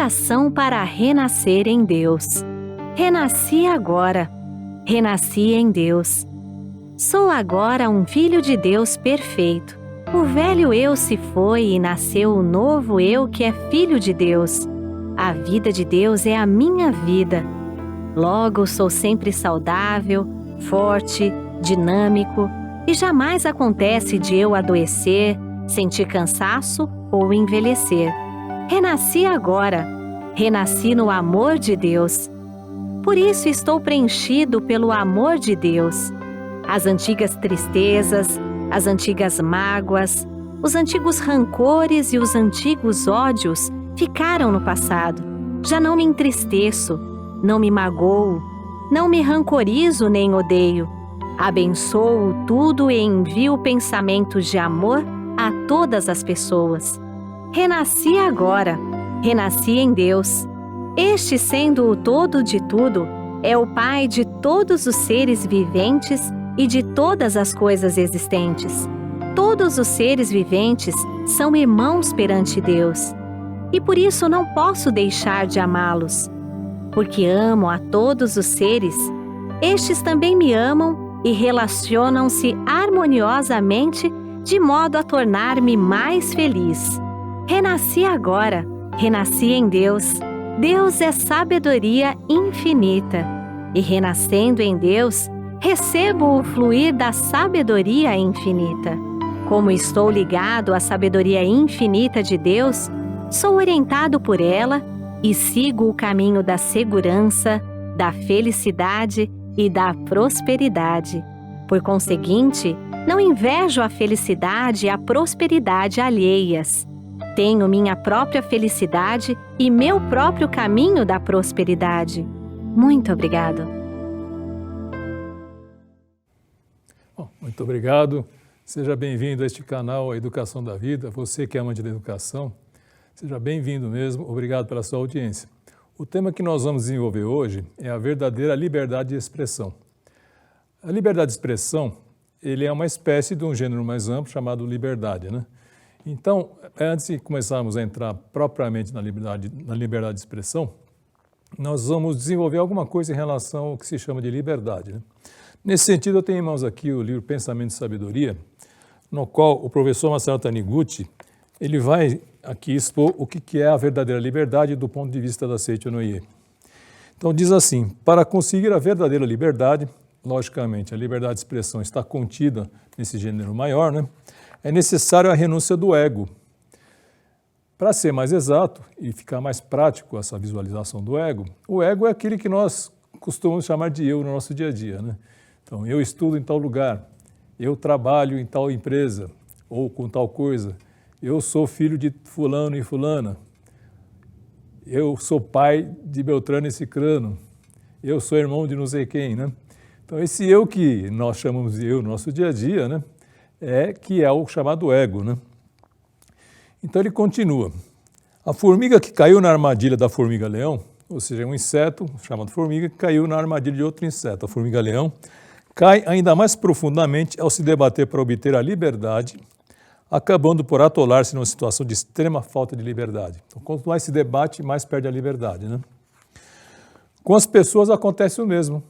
Oração para renascer em Deus. Renasci agora. Renasci em Deus. Sou agora um filho de Deus perfeito. O velho eu se foi e nasceu o novo eu que é filho de Deus. A vida de Deus é a minha vida. Logo, sou sempre saudável, forte, dinâmico e jamais acontece de eu adoecer, sentir cansaço ou envelhecer. Renasci agora. Renasci no amor de Deus. Por isso estou preenchido pelo amor de Deus. As antigas tristezas, as antigas mágoas, os antigos rancores e os antigos ódios ficaram no passado. Já não me entristeço, não me magoo, não me rancorizo nem odeio. Abençoo tudo e envio pensamentos de amor a todas as pessoas. Renasci agora, renasci em Deus. Este, sendo o todo de tudo, é o Pai de todos os seres viventes e de todas as coisas existentes. Todos os seres viventes são irmãos perante Deus. E por isso não posso deixar de amá-los. Porque amo a todos os seres, estes também me amam e relacionam-se harmoniosamente de modo a tornar-me mais feliz. Renasci agora, renasci em Deus. Deus é sabedoria infinita. E renascendo em Deus, recebo o fluir da sabedoria infinita. Como estou ligado à sabedoria infinita de Deus, sou orientado por ela e sigo o caminho da segurança, da felicidade e da prosperidade. Por conseguinte, não invejo a felicidade e a prosperidade alheias. Tenho minha própria felicidade e meu próprio caminho da prosperidade. Muito obrigado. Bom, muito obrigado. Seja bem-vindo a este canal, A Educação da Vida. Você que é amante da educação, seja bem-vindo mesmo. Obrigado pela sua audiência. O tema que nós vamos desenvolver hoje é a verdadeira liberdade de expressão. A liberdade de expressão, ele é uma espécie de um gênero mais amplo chamado liberdade, né? Então, antes de começarmos a entrar propriamente na liberdade de expressão, nós vamos desenvolver alguma coisa em relação ao que se chama de liberdade, né? Nesse sentido, eu tenho em mãos aqui o livro Pensamento e Sabedoria, no qual o professor Masaru Taniguchi, ele vai aqui expor o que é a verdadeira liberdade do ponto de vista da Seiichi Onoye. Então diz assim: para conseguir a verdadeira liberdade, logicamente a liberdade de expressão está contida nesse gênero maior, né? É necessário a renúncia do ego. Para ser mais exato e ficar mais prático essa visualização do ego, o ego é aquele que nós costumamos chamar de eu no nosso dia a dia, né? Então, eu estudo em tal lugar, eu trabalho em tal empresa ou com tal coisa, eu sou filho de fulano e fulana, eu sou pai de Beltrano e Cicrano, eu sou irmão de não sei quem, né? Então, esse eu que nós chamamos de eu no nosso dia a dia, né, que é o chamado ego, né? Então, ele continua. A formiga que caiu na armadilha da formiga-leão, ou seja, um inseto chamado formiga que caiu na armadilha de outro inseto, a formiga-leão, cai ainda mais profundamente ao se debater para obter a liberdade, acabando por atolar-se numa situação de extrema falta de liberdade. Então, quanto mais se debate, mais perde a liberdade, né? Com as pessoas acontece o mesmo.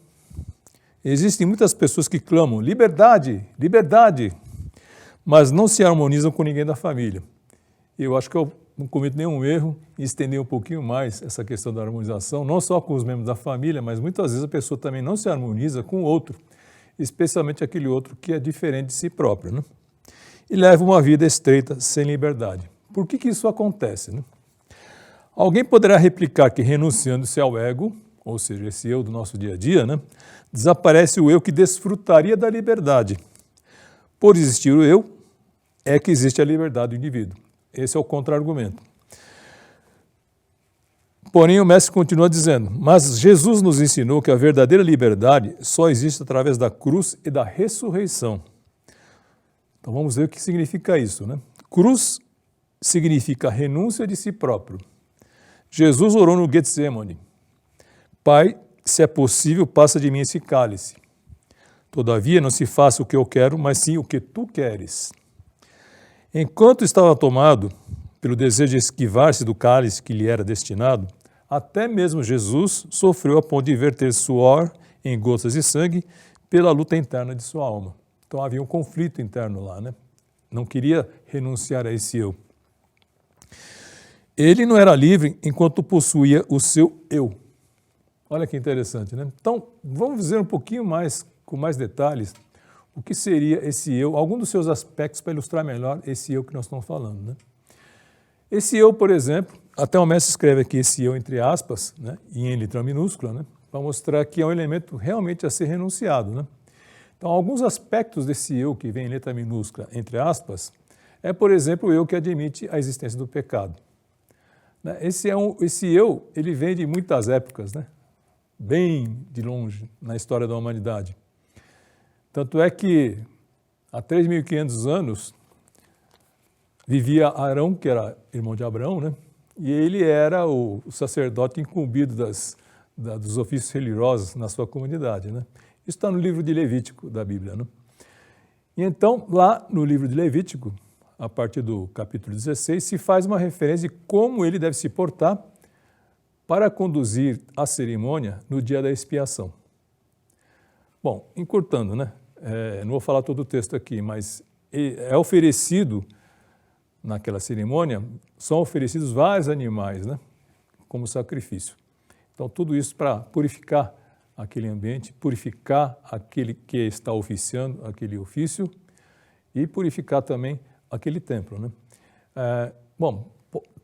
Existem muitas pessoas que clamam liberdade, liberdade, mas não se harmonizam com ninguém da família. Eu acho que eu não cometo nenhum erro em estender um pouquinho mais essa questão da harmonização, não só com os membros da família, mas muitas vezes a pessoa também não se harmoniza com o outro, especialmente aquele outro que é diferente de si próprio, né? E leva uma vida estreita, sem liberdade. Por que isso acontece, né? Alguém poderá replicar que renunciando-se ao ego, ou seja, esse eu do nosso dia a dia, né, desaparece o eu que desfrutaria da liberdade. Por existir o eu, é que existe a liberdade do indivíduo. Esse é o contra-argumento. Porém, o mestre continua dizendo, mas Jesus nos ensinou que a verdadeira liberdade só existe através da cruz e da ressurreição. Então vamos ver o que significa isso, né? Cruz significa renúncia de si próprio. Jesus orou no Getsemane: Pai, se é possível, passa de mim esse cálice. Todavia, não se faça o que eu quero, mas sim o que tu queres. Enquanto estava tomado pelo desejo de esquivar-se do cálice que lhe era destinado, até mesmo Jesus sofreu a ponto de verter suor em gotas de sangue pela luta interna de sua alma. Então havia um conflito interno lá, né? Não queria renunciar a esse eu. Ele não era livre enquanto possuía o seu eu. Olha que interessante, né? Então, vamos dizer um pouquinho mais, com mais detalhes, o que seria esse eu, alguns dos seus aspectos para ilustrar melhor esse eu que nós estamos falando, né? Esse eu, por exemplo, até o mestre escreve aqui esse eu entre aspas, né, e em letra minúscula, né, para mostrar que é um elemento realmente a ser renunciado, né? Então, alguns aspectos desse eu que vem em letra minúscula entre aspas é, por exemplo, o eu que admite a existência do pecado. Né? Esse eu, ele vem de muitas épocas, né, bem de longe na história da humanidade. Tanto é que há 3.500 anos vivia Arão, que era irmão de Abraão, né? E ele era o sacerdote incumbido dos ofícios religiosos na sua comunidade, né? Isso está no livro de Levítico da Bíblia, né? E então, lá no livro de Levítico, a partir do capítulo 16, se faz uma referência de como ele deve se portar para conduzir a cerimônia no dia da expiação. Bom, encurtando, né? Não vou falar todo o texto aqui, mas é oferecido, naquela cerimônia, são oferecidos vários animais, né, como sacrifício. Então, tudo isso para purificar aquele ambiente, purificar aquele que está oficiando aquele ofício e purificar também aquele templo, né? Bom,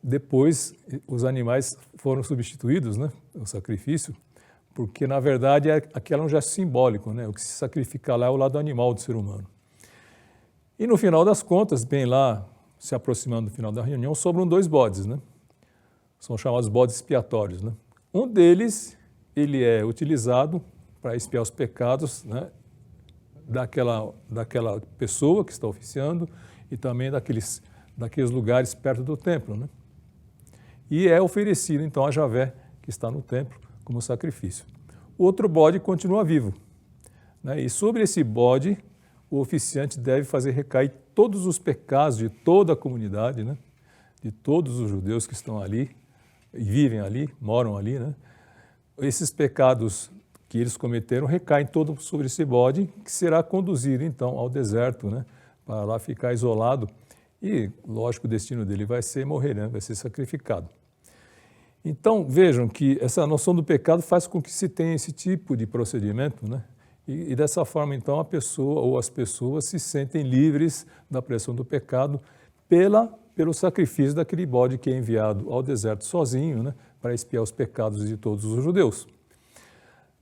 depois os animais foram substituídos, né, o sacrifício, porque, na verdade, aquele é um gesto simbólico, né? O que se sacrifica lá é o lado animal do ser humano. E, no final das contas, bem lá, se aproximando do final da reunião, sobram 2 bodes, né? São chamados bodes expiatórios, né? Um deles, ele é utilizado para expiar os pecados, né, daquela pessoa que está oficiando e também daqueles lugares perto do templo, né? E é oferecido, então, a Javé, que está no templo, como sacrifício. O outro bode continua vivo, né? E sobre esse bode, o oficiante deve fazer recair todos os pecados de toda a comunidade, né? De todos os judeus que estão ali e vivem ali, moram ali, né? Esses pecados que eles cometeram recaem todos sobre esse bode, que será conduzido então ao deserto, né? Para lá ficar isolado e, lógico, o destino dele vai ser morrer, né? Vai ser sacrificado. Então, vejam que essa noção do pecado faz com que se tenha esse tipo de procedimento, né? E dessa forma, então, a pessoa ou as pessoas se sentem livres da pressão do pecado pelo sacrifício daquele bode que é enviado ao deserto sozinho, né, para expiar os pecados de todos os judeus.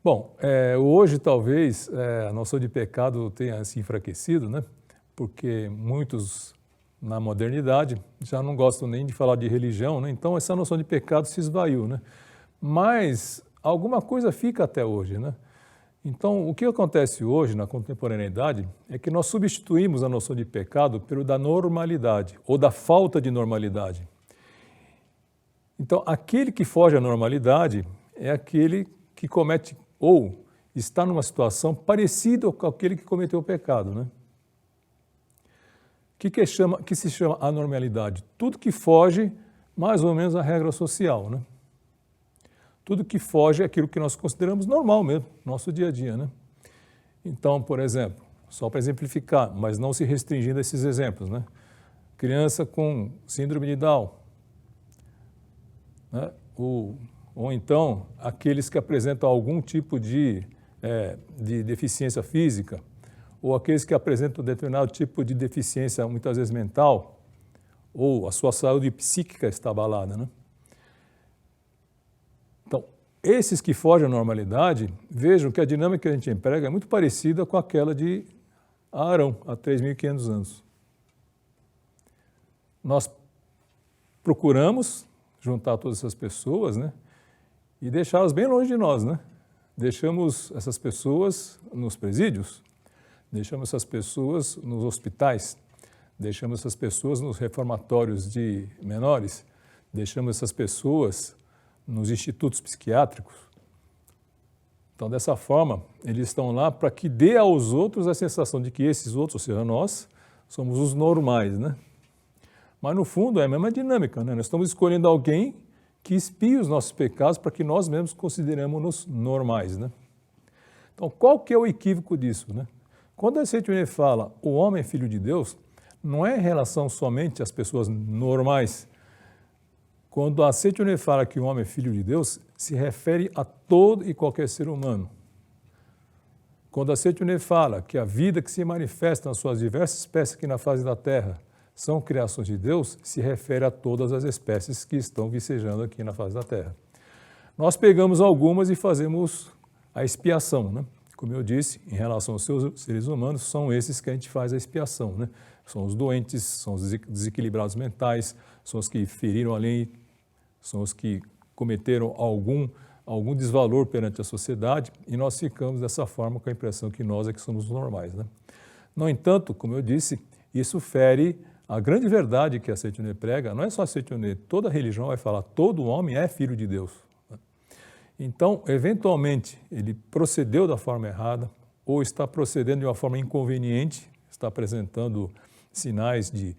Bom, hoje talvez a noção de pecado tenha se enfraquecido, né, porque muitos na modernidade já não gostam nem de falar de religião, né, então essa noção de pecado se esvaiu, né, mas alguma coisa fica até hoje, né. Então, o que acontece hoje na contemporaneidade é que nós substituímos a noção de pecado pelo da normalidade ou da falta de normalidade. Então, aquele que foge à normalidade é aquele que comete ou está numa situação parecida com aquele que cometeu o pecado, né? Que se chama anormalidade? Tudo que foge mais ou menos à regra social, né? Tudo que foge é aquilo que nós consideramos normal mesmo, nosso dia a dia, né? Então, por exemplo, só para exemplificar, mas não se restringindo a esses exemplos, né? Criança com síndrome de Down, né? Ou então aqueles que apresentam algum tipo de deficiência física, ou aqueles que apresentam determinado tipo de deficiência, muitas vezes mental, ou a sua saúde psíquica está abalada, né? Então, esses que fogem à normalidade, vejam que a dinâmica que a gente emprega é muito parecida com aquela de Arão, há 3.500 anos. Nós procuramos juntar todas essas pessoas, né, e deixá-las bem longe de nós, né? Deixamos essas pessoas nos presídios, deixamos essas pessoas nos hospitais, deixamos essas pessoas nos reformatórios de menores, deixamos essas pessoas nos institutos psiquiátricos. Então, dessa forma, eles estão lá para que dê aos outros a sensação de que esses outros, ou seja, nós, somos os normais, né? Mas, no fundo, é a mesma dinâmica, né? Nós estamos escolhendo alguém que expie os nossos pecados para que nós mesmos consideremos-nos normais, né? Então, qual que é o equívoco disso, né? Quando a C1N fala o homem é filho de Deus, não é em relação somente às pessoas normais. Quando a C1N fala que o homem é filho de Deus, se refere a todo e qualquer ser humano. Quando a C1N fala que a vida que se manifesta nas suas diversas espécies aqui na face da Terra são criações de Deus, se refere a todas as espécies que estão vicejando aqui na face da Terra. Nós pegamos algumas e fazemos a expiação, né? Como eu disse, em relação aos seres humanos, são esses que a gente faz a expiação, né? São os doentes, são os desequilibrados mentais, são os que feriram a lei, são os que cometeram algum desvalor perante a sociedade, e nós ficamos dessa forma com a impressão que nós é que somos normais, né? No entanto, como eu disse, isso fere a grande verdade que a C1N prega. Não é só a C1N, toda religião vai falar, todo homem é filho de Deus. Então, eventualmente, ele procedeu da forma errada ou está procedendo de uma forma inconveniente, está apresentando sinais de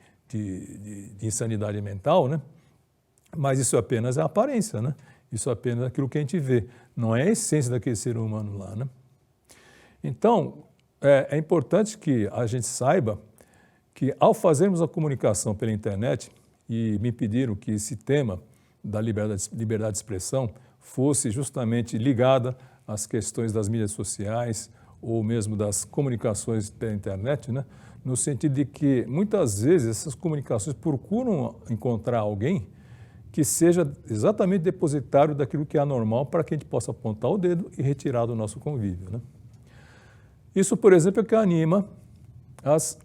insanidade mental, né? Mas isso apenas é a aparência, né? Isso é apenas aquilo que a gente vê, não é a essência daquele ser humano lá, né? Então, é importante que a gente saiba que ao fazermos a comunicação pela internet, e me pediram que esse tema da liberdade de expressão fosse justamente ligada às questões das mídias sociais ou mesmo das comunicações pela internet, né? No sentido de que muitas vezes essas comunicações procuram encontrar alguém que seja exatamente depositário daquilo que é anormal para que a gente possa apontar o dedo e retirar do nosso convívio, né? Isso, por exemplo, é que anima as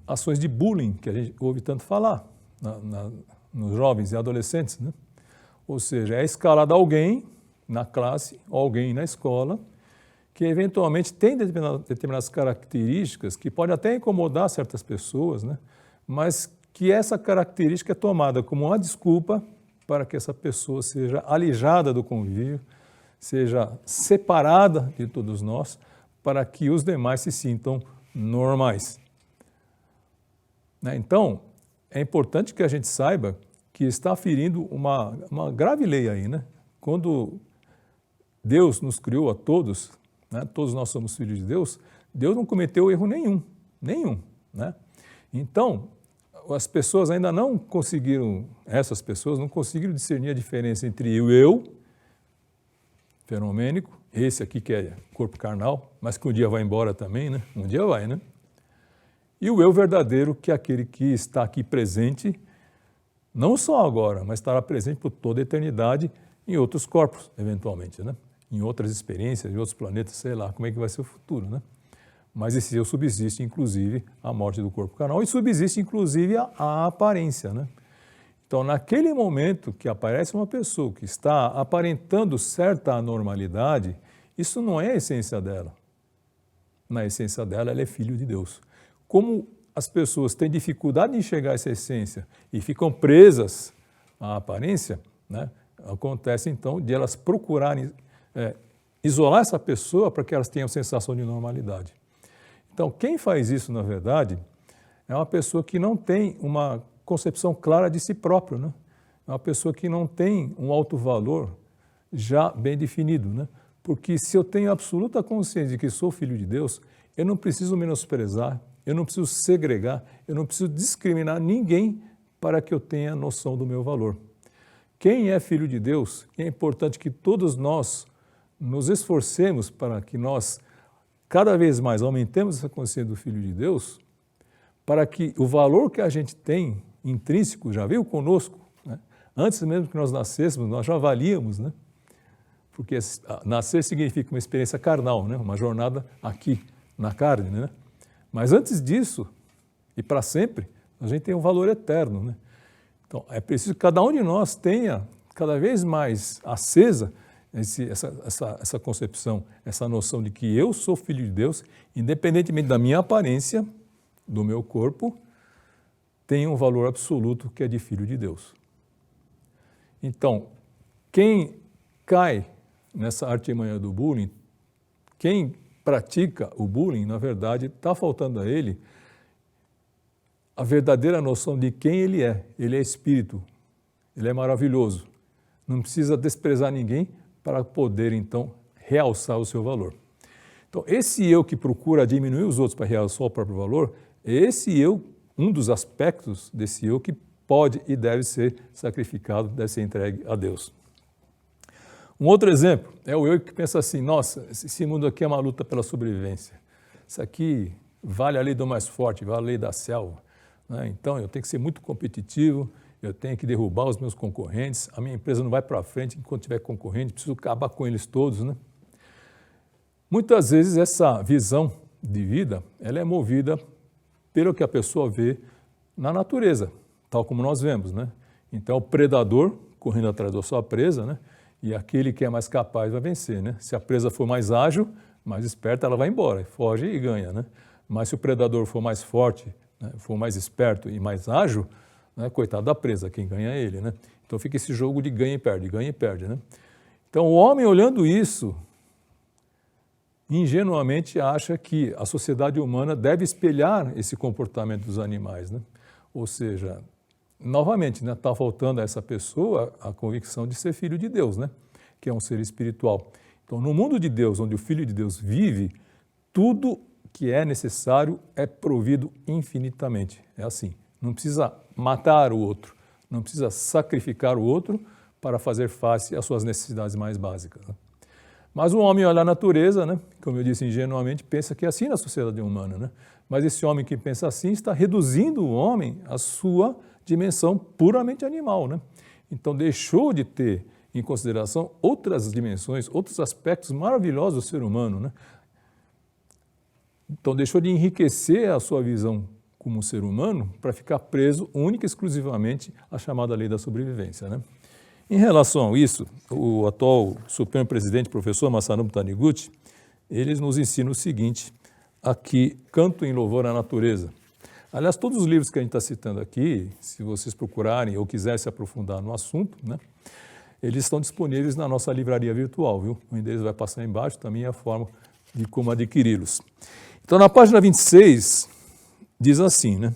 ações de bullying que a gente ouve tanto falar nos jovens e adolescentes, né? Ou seja, é escalado alguém na classe, alguém na escola, que eventualmente tem determinadas características que podem até incomodar certas pessoas, né? Mas que essa característica é tomada como uma desculpa para que essa pessoa seja alijada do convívio, seja separada de todos nós, para que os demais se sintam normais. Então, é importante que a gente saiba que está ferindo uma grave lei aí, né? Quando Deus nos criou a todos, né? Todos nós somos filhos de Deus, Deus não cometeu erro nenhum, né? Então, as pessoas ainda não conseguiram, essas pessoas não conseguiram discernir a diferença entre o eu, fenomênico, esse aqui que é corpo carnal, mas que um dia vai embora também, né? Um dia vai, né? E o eu verdadeiro, que é aquele que está aqui presente, não só agora, mas estará presente por toda a eternidade em outros corpos, eventualmente, né? Em outras experiências, em outros planetas, sei lá, como é que vai ser o futuro, né? Mas esse eu subsiste, inclusive, a morte do corpo carnal e subsiste, inclusive, a aparência, né? Então, naquele momento que aparece uma pessoa que está aparentando certa anormalidade, isso não é a essência dela. Na essência dela, ela é filho de Deus. Como as pessoas têm dificuldade de enxergar essa essência e ficam presas à aparência, né? Acontece, então, de elas procurarem isolar essa pessoa para que elas tenham sensação de normalidade. Então, quem faz isso, na verdade, é uma pessoa que não tem uma concepção clara de si próprio, né? É uma pessoa que não tem um alto valor já bem definido, né? Porque se eu tenho absoluta consciência de que sou filho de Deus, eu não preciso menosprezar, eu não preciso segregar, eu não preciso discriminar ninguém para que eu tenha noção do meu valor. Quem é filho de Deus, é importante que todos nós nos esforcemos para que nós cada vez mais aumentemos essa consciência do Filho de Deus, para que o valor que a gente tem intrínseco já veio conosco, né? Antes mesmo que nós nascêssemos, nós já valíamos, né? Porque nascer significa uma experiência carnal, né? Uma jornada aqui, na carne, né? Mas antes disso, e para sempre, a gente tem um valor eterno, né? Então, é preciso que cada um de nós tenha cada vez mais acesa essa concepção, essa noção de que eu sou filho de Deus, independentemente da minha aparência, do meu corpo, tem um valor absoluto que é de filho de Deus. Então, quem cai nessa artimanha do bullying, quem pratica o bullying, na verdade, está faltando a ele a verdadeira noção de quem ele é. Ele é espírito, ele é maravilhoso. Não precisa desprezar ninguém para poder, então, realçar o seu valor. Então, esse eu que procura diminuir os outros para realçar o próprio valor, é esse eu, um dos aspectos desse eu que pode e deve ser sacrificado, deve ser entregue a Deus. Um outro exemplo é o eu que pensa assim, nossa, esse mundo aqui é uma luta pela sobrevivência. Isso aqui vale a lei do mais forte, vale a lei da selva, né? Então eu tenho que ser muito competitivo, eu tenho que derrubar os meus concorrentes, a minha empresa não vai para frente enquanto tiver concorrente, preciso acabar com eles todos, né? Muitas vezes essa visão de vida, ela é movida pelo que a pessoa vê na natureza, tal como nós vemos, né? Então o predador correndo atrás da sua presa, né? E aquele que é mais capaz vai vencer, né? Se a presa for mais ágil, mais esperta, ela vai embora, foge e ganha, né? Mas se o predador for mais forte, né, for mais esperto e mais ágil, né, coitado da presa, quem ganha é ele, né? Então fica esse jogo de ganha e perde, né? Então o homem olhando isso, ingenuamente acha que a sociedade humana deve espelhar esse comportamento dos animais, né? Ou seja, novamente, né, está faltando a essa pessoa a convicção de ser filho de Deus, né? Que é um ser espiritual. Então, no mundo de Deus, onde o Filho de Deus vive, tudo que é necessário é provido infinitamente. É assim, não precisa matar o outro, não precisa sacrificar o outro para fazer face às suas necessidades mais básicas, né? Mas o homem olha a natureza, né? Como eu disse ingenuamente, pensa que é assim na sociedade humana, né? Mas esse homem que pensa assim está reduzindo o homem à sua dimensão puramente animal, né? Então deixou de ter em consideração outras dimensões, outros aspectos maravilhosos do ser humano, né? Então deixou de enriquecer a sua visão como ser humano para ficar preso única e exclusivamente à chamada lei da sobrevivência, né? Em relação a isso, o atual Supremo Presidente, professor Masanobu Taniguchi, ele nos ensina o seguinte, aqui, Canto em Louvor à Natureza. Aliás, todos os livros que a gente está citando aqui, se vocês procurarem ou quiserem se aprofundar no assunto, né, eles estão disponíveis na nossa livraria virtual, viu? O endereço vai passar embaixo, também a forma de como adquiri-los. Então, na página 26, diz assim, né?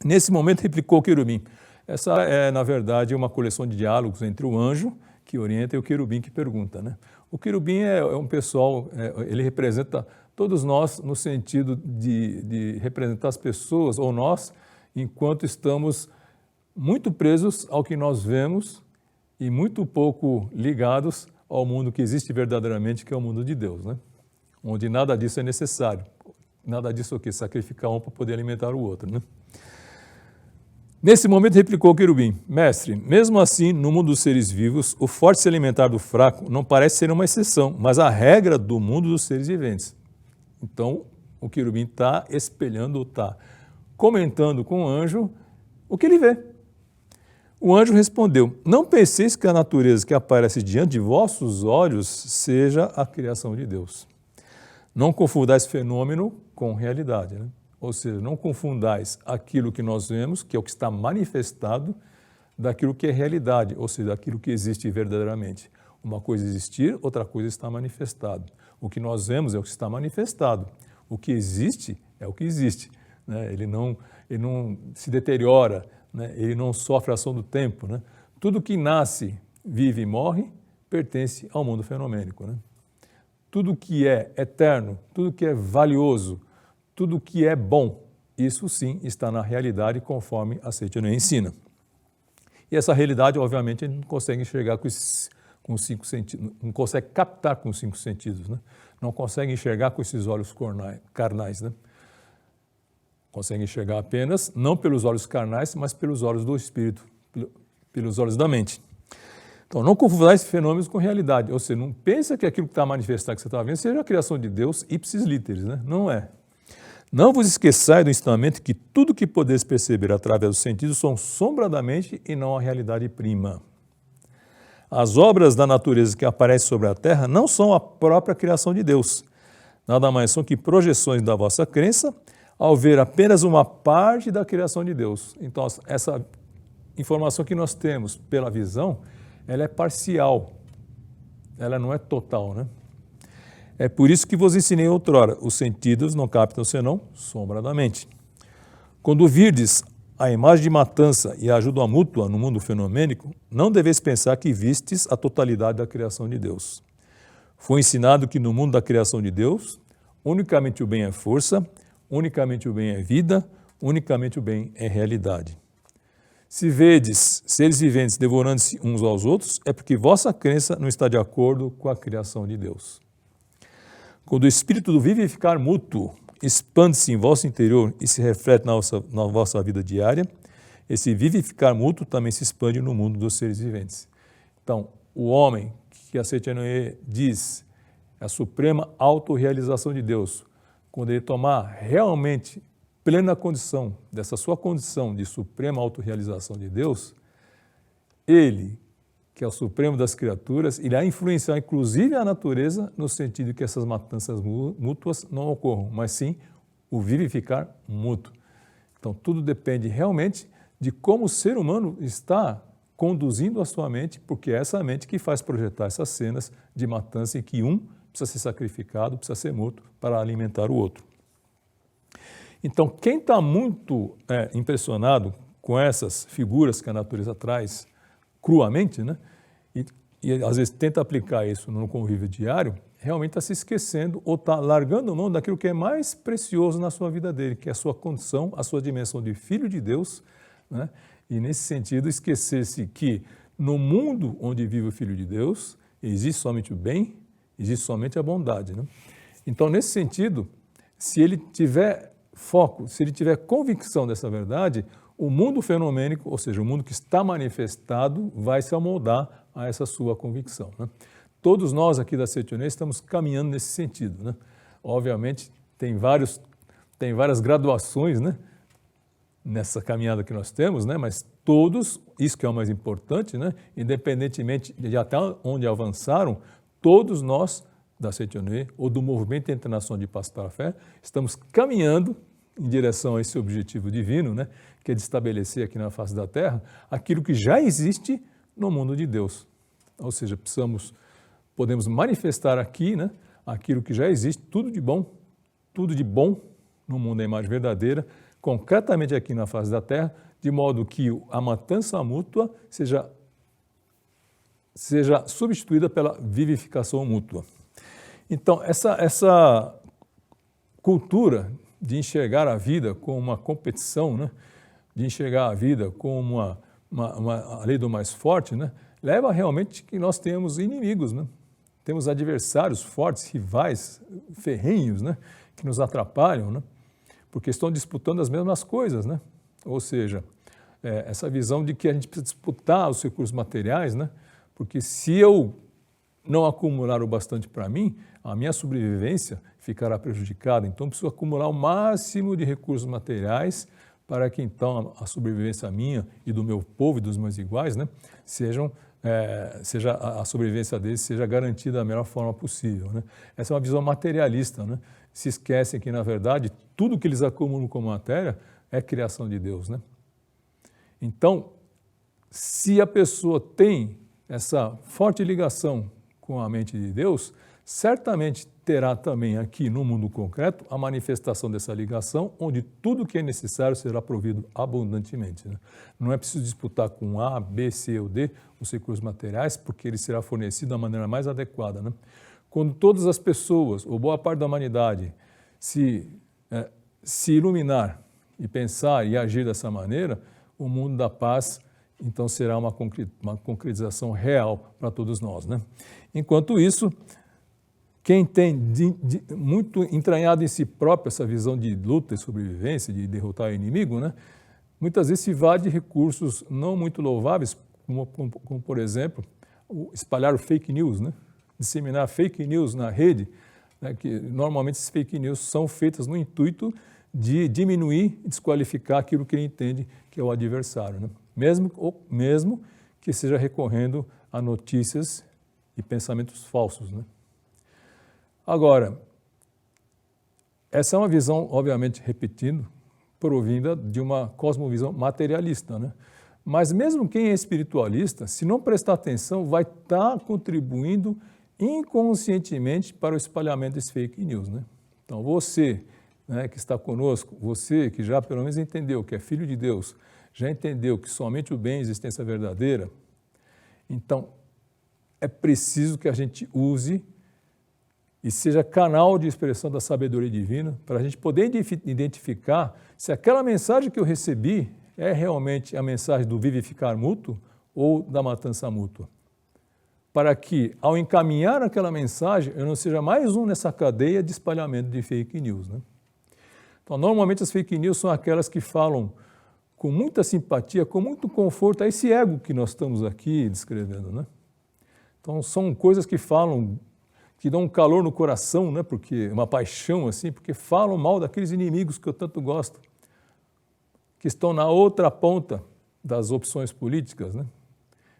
Nesse momento, replicou o querubim. Essa é, na verdade, uma coleção de diálogos entre o anjo, que orienta, e o querubim, que pergunta, né? O querubim é um pessoal, ele representa todos nós no sentido de representar as pessoas, ou nós, enquanto estamos muito presos ao que nós vemos e muito pouco ligados ao mundo que existe verdadeiramente, que é o mundo de Deus, né? Onde nada disso é necessário. Nada disso é o quê? Sacrificar um para poder alimentar o outro, né? Nesse momento replicou o querubim, mestre, mesmo assim, no mundo dos seres vivos, o forte se alimentar do fraco não parece ser uma exceção, mas a regra do mundo dos seres viventes. Então, o querubim está espelhando, está comentando com o anjo o que ele vê. O anjo respondeu, não penseis que a natureza que aparece diante de vossos olhos seja a criação de Deus. Não confundais fenômeno com realidade, né? Ou seja, não confundais aquilo que nós vemos, que é o que está manifestado, daquilo que é realidade, ou seja, daquilo que existe verdadeiramente. Uma coisa é existir, outra coisa está manifestado. O que nós vemos é o que está manifestado. O que existe é o que existe, né? Ele não se deteriora, né? Ele não sofre a ação do tempo, né? Tudo que nasce, vive e morre pertence ao mundo fenomênico, né? Tudo que é eterno, tudo que é valioso, tudo que é bom, isso sim está na realidade conforme a Seiichi ensina. E essa realidade, obviamente, a gente não consegue enxergar com os 5 sentidos, não consegue captar com os 5 sentidos, né? Não consegue enxergar com esses olhos carnais, né? Consegue enxergar apenas, não pelos olhos carnais, mas pelos olhos do espírito, pelos olhos da mente. Então, não confundais fenômenos com realidade, ou seja, não pensa que aquilo que está manifestado, que você está vendo, seja a criação de Deus ipsis literis, né? Não é. Não vos esqueçais do ensinamento que tudo que podeis perceber através dos sentidos são sombra da mente e não a realidade prima. As obras da natureza que aparecem sobre a terra não são a própria criação de Deus. Nada mais são que projeções da vossa crença ao ver apenas uma parte da criação de Deus. Então, essa informação que nós temos pela visão, ela é parcial, ela não é total, né? É por isso que vos ensinei outrora, os sentidos não captam senão sombra da mente. Quando virdes a imagem de matança e a ajuda mútua no mundo fenomênico, não deveis pensar que vistes a totalidade da criação de Deus. Foi ensinado que no mundo da criação de Deus, unicamente o bem é força, unicamente o bem é vida, unicamente o bem é realidade. Se vedes seres viventes devorando-se uns aos outros, é porque vossa crença não está de acordo com a criação de Deus. Quando o espírito do vivificar mútuo expande-se em vosso interior e se reflete na vossa vida diária, esse vivificar mútuo também se expande no mundo dos seres viventes. Então, o homem, que a Seitianoye diz, é a suprema autorrealização de Deus, quando ele tomar realmente plena condição dessa sua condição de suprema autorrealização de Deus, ele, que é o supremo das criaturas, irá influenciar inclusive a natureza no sentido de que essas matanças mútuas não ocorram, mas sim o vivificar mútuo. Então tudo depende realmente de como o ser humano está conduzindo a sua mente, porque é essa mente que faz projetar essas cenas de matança em que um precisa ser sacrificado, precisa ser morto para alimentar o outro. Então, quem está muito impressionado com essas figuras que a natureza traz cruamente, né, e às vezes tenta aplicar isso no convívio diário, realmente está se esquecendo ou está largando mão daquilo que é mais precioso na sua vida dele, que é a sua condição, a sua dimensão de filho de Deus, né, e nesse sentido esquecer-se que no mundo onde vive o Filho de Deus, existe somente o bem, existe somente a bondade, né? Então, nesse sentido, se ele tiver foco, se ele tiver convicção dessa verdade, o mundo fenomênico, ou seja, o mundo que está manifestado, vai se amoldar a essa sua convicção, né? Todos nós aqui da Seitianoye estamos caminhando nesse sentido, né? Obviamente, tem várias graduações, né, nessa caminhada que nós temos, né, mas todos, isso que é o mais importante, né, independentemente de até onde avançaram, todos nós da Seitianoye ou do Movimento Internacional de Paz para a Fé estamos caminhando em direção a esse objetivo divino, né, que é de estabelecer aqui na face da Terra aquilo que já existe no mundo de Deus. Ou seja, podemos manifestar aqui, né, aquilo que já existe, tudo de bom no mundo da imagem verdadeira, concretamente aqui na face da Terra, de modo que a matança mútua seja substituída pela vivificação mútua. Então, essa cultura de enxergar a vida como uma competição, né, de enxergar a vida como a lei do mais forte, né, leva realmente que nós temos inimigos, né? Temos adversários fortes, rivais, ferrenhos, né, que nos atrapalham, né, porque estão disputando as mesmas coisas, né? Ou seja, essa visão de que a gente precisa disputar os recursos materiais, né, porque se eu não acumular o bastante para mim, a minha sobrevivência ficará prejudicada. Então, preciso acumular o máximo de recursos materiais para que, então, a sobrevivência minha e do meu povo e dos meus iguais, né, a sobrevivência deles seja garantida da melhor forma possível, né? Essa é uma visão materialista, né? Se esquecem que, na verdade, tudo que eles acumulam como matéria é criação de Deus, né? Então, se a pessoa tem essa forte ligação com a mente de Deus, certamente terá também aqui no mundo concreto a manifestação dessa ligação, onde tudo que é necessário será provido abundantemente, né? Não é preciso disputar com A, B, C ou D os recursos materiais, porque ele será fornecido da maneira mais adequada, né? Quando todas as pessoas, ou boa parte da humanidade, se iluminar e pensar e agir dessa maneira, o mundo da paz, então, será uma concretização real para todos nós, né? Enquanto isso, quem tem muito entranhado em si próprio essa visão de luta e sobrevivência, de derrotar o inimigo, né, muitas vezes se vale de recursos não muito louváveis, como por exemplo, espalhar o fake news, né, disseminar fake news na rede, né, que normalmente esses fake news são feitas no intuito de diminuir e desqualificar aquilo que ele entende que é o adversário, né? Mesmo que seja recorrendo a notícias e pensamentos falsos, né? Agora, essa é uma visão, obviamente, repetindo, provinda de uma cosmovisão materialista, né? Mas mesmo quem é espiritualista, se não prestar atenção, vai estar contribuindo inconscientemente para o espalhamento desse fake news, né? Então, você né, que está conosco, você que já pelo menos entendeu que é filho de Deus, já entendeu que somente o bem é existência verdadeira, então é preciso que a gente use e seja canal de expressão da sabedoria divina para a gente poder identificar se aquela mensagem que eu recebi é realmente a mensagem do vivificar mútuo ou da matança mútua. Para que, ao encaminhar aquela mensagem, eu não seja mais um nessa cadeia de espalhamento de fake news, né? Então, normalmente as fake news são aquelas que falam com muita simpatia, com muito conforto a esse ego que nós estamos aqui descrevendo, né? Então, são coisas que falam, que dão um calor no coração, né? Porque uma paixão assim, porque falam mal daqueles inimigos que eu tanto gosto, que estão na outra ponta das opções políticas, né?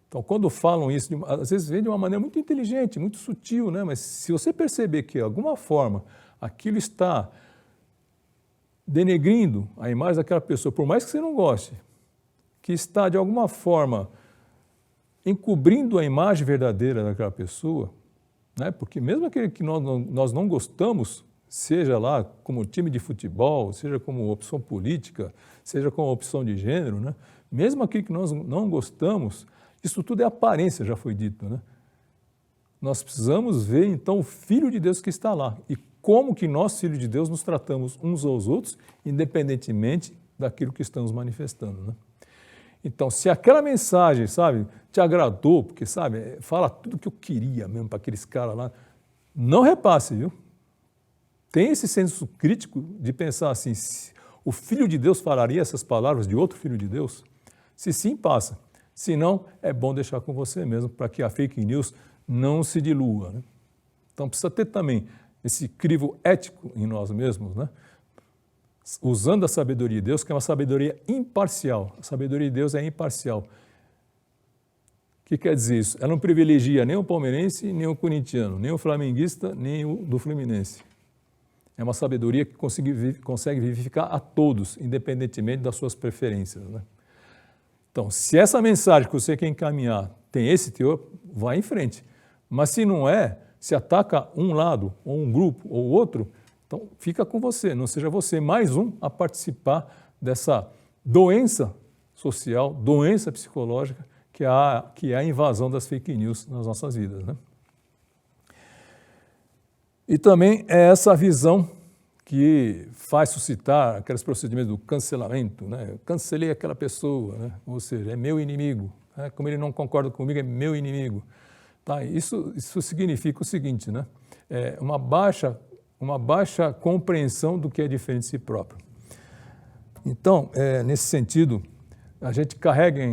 Então, quando falam isso, às vezes vem de uma maneira muito inteligente, muito sutil, né? Mas se você perceber que, de alguma forma, aquilo está denegrindo a imagem daquela pessoa, por mais que você não goste, que está, de alguma forma, encobrindo a imagem verdadeira daquela pessoa, né? Porque mesmo aquele que nós não gostamos, seja lá como time de futebol, seja como opção política, seja como opção de gênero, né? Mesmo aquele que nós não gostamos, isso tudo é aparência, já foi dito, né? Nós precisamos ver, então, o Filho de Deus que está lá e como que nós, Filhos de Deus, nos tratamos uns aos outros, independentemente daquilo que estamos manifestando, né? Então, se aquela mensagem, sabe, te agradou, porque, sabe, fala tudo que eu queria mesmo para aqueles caras lá, não repasse, viu? Tem esse senso crítico de pensar assim, se o Filho de Deus falaria essas palavras de outro Filho de Deus? Se sim, passa. Se não, é bom deixar com você mesmo, para que a fake news não se dilua, né? Então, precisa ter também esse crivo ético em nós mesmos, né? Usando a sabedoria de Deus, que é uma sabedoria imparcial. A sabedoria de Deus é imparcial. O que quer dizer isso? Ela não privilegia nem o palmeirense, nem o corintiano, nem o flamenguista, nem o do Fluminense. É uma sabedoria que consegue vivificar a todos, independentemente das suas preferências, né? Então, se essa mensagem que você quer encaminhar tem esse teor, vai em frente. Mas se não é, se ataca um lado, ou um grupo, ou outro, então fica com você, não seja você mais um a participar dessa doença social, doença psicológica, que é a invasão das fake news nas nossas vidas, né? E também é essa visão que faz suscitar aqueles procedimentos do cancelamento, né? Eu cancelei aquela pessoa, né? Ou seja, é meu inimigo, né? Como ele não concorda comigo, é meu inimigo. Tá? Isso significa o seguinte, né? É uma baixa compreensão do que é diferente de si próprio. Então, nesse sentido, a gente carrega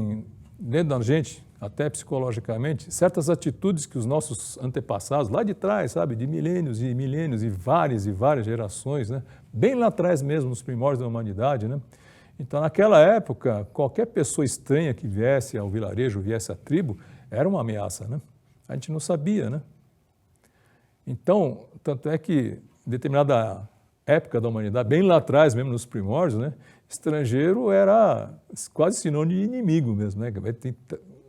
dentro da gente, até psicologicamente, certas atitudes que os nossos antepassados, lá de trás, sabe, de milênios e milênios e várias gerações, né, bem lá atrás mesmo, nos primórdios da humanidade, né? Então, naquela época, qualquer pessoa estranha que viesse ao vilarejo, viesse à tribo, era uma ameaça, né? A gente não sabia, né? Então, tanto é que em determinada época da humanidade, bem lá atrás mesmo, nos primórdios, né, estrangeiro era quase sinônimo de inimigo mesmo, né?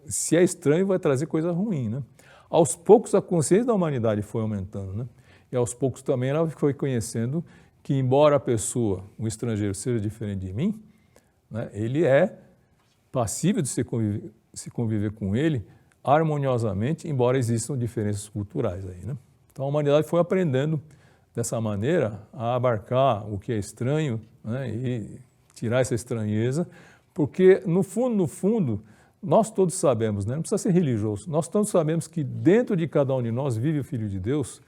Se é estranho, vai trazer coisa ruim, né? Aos poucos, a consciência da humanidade foi aumentando, né? E aos poucos também ela foi conhecendo que, embora a pessoa, o estrangeiro, seja diferente de mim, né, ele é passível de se conviver com ele harmoniosamente, embora existam diferenças culturais aí, né? Então a humanidade foi aprendendo dessa maneira a abarcar o que é estranho, né, e tirar essa estranheza, porque no fundo, nós todos sabemos, né, não precisa ser religioso, nós todos sabemos que dentro de cada um de nós vive o Filho de Deus,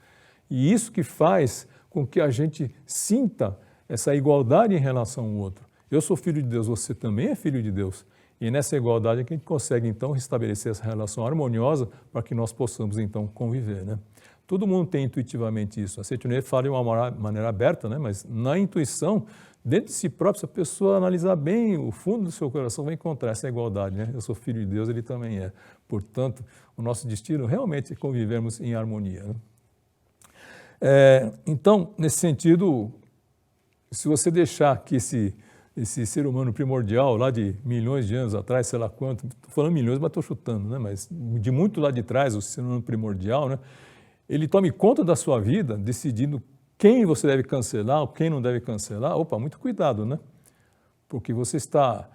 e isso que faz com que a gente sinta essa igualdade em relação ao outro. Eu sou filho de Deus, você também é filho de Deus. E nessa igualdade é que a gente consegue, então, restabelecer essa relação harmoniosa para que nós possamos, então, conviver, né? Todo mundo tem intuitivamente isso. A Seitineira fala de uma maneira aberta, né? Mas na intuição, dentro de si próprio, se a pessoa analisar bem o fundo do seu coração, vai encontrar essa igualdade, né? Eu sou filho de Deus, ele também é. Portanto, o nosso destino realmente é convivermos em harmonia, né? Então, nesse sentido, se você deixar que esse ser humano primordial, lá de milhões de anos atrás, sei lá quanto, estou falando milhões, mas estou chutando, né? Mas de muito lá de trás, o ser humano primordial, né? Ele tome conta da sua vida, decidindo quem você deve cancelar, quem não deve cancelar, opa, muito cuidado, né? Porque você está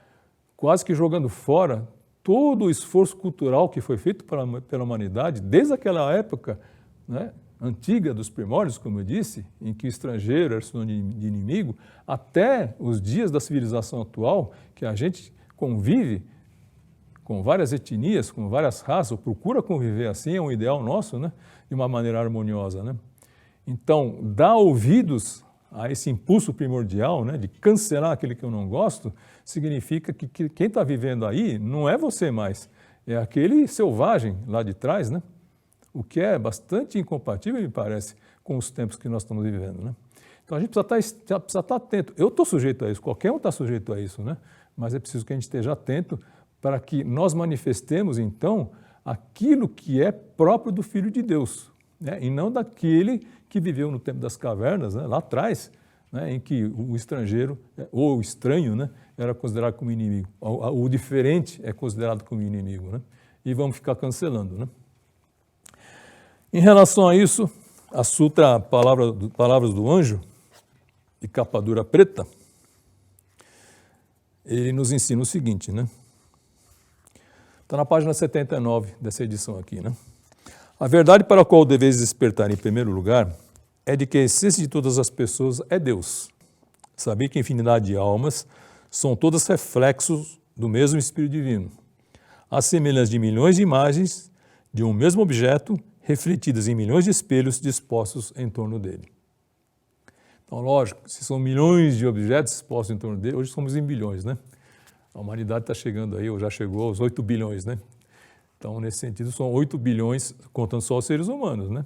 quase que jogando fora todo o esforço cultural que foi feito pela humanidade, desde aquela época, né, antiga dos primórdios, como eu disse, em que o estrangeiro era sinônimo de inimigo, até os dias da civilização atual, que a gente convive com várias etnias, com várias raças, ou procura conviver assim, é um ideal nosso, né, de uma maneira harmoniosa, né? Então, dar ouvidos a esse impulso primordial, né, de cancelar aquele que eu não gosto, significa que quem está vivendo aí não é você mais, é aquele selvagem lá de trás, né? O que é bastante incompatível, me parece, com os tempos que nós estamos vivendo, né? Então a gente precisa estar atento. Eu estou sujeito a isso, qualquer um está sujeito a isso, né? Mas é preciso que a gente esteja atento para que nós manifestemos, então, aquilo que é próprio do Filho de Deus, né? E não daquele que viveu no tempo das cavernas, né? Lá atrás, né? Em que o estrangeiro, ou o estranho, né? Era considerado como inimigo. O diferente é considerado como inimigo, né? E vamos ficar cancelando, né? Em relação a isso, a Sutra Palavras do Anjo, de capa dura preta, ele nos ensina o seguinte, né? Está na página 79 dessa edição aqui, né? A verdade para a qual deveis despertar em primeiro lugar é de que a essência de todas as pessoas é Deus. Saber que a infinidade de almas são todas reflexos do mesmo Espírito Divino, à semelhança de milhões de imagens de um mesmo objeto refletidas em milhões de espelhos dispostos em torno dele. Então, lógico, se são milhões de objetos dispostos em torno dele, hoje somos em bilhões, né? A humanidade está chegando aí, ou já chegou aos 8 bilhões, né? Então, nesse sentido, são 8 bilhões, contando só os seres humanos, né?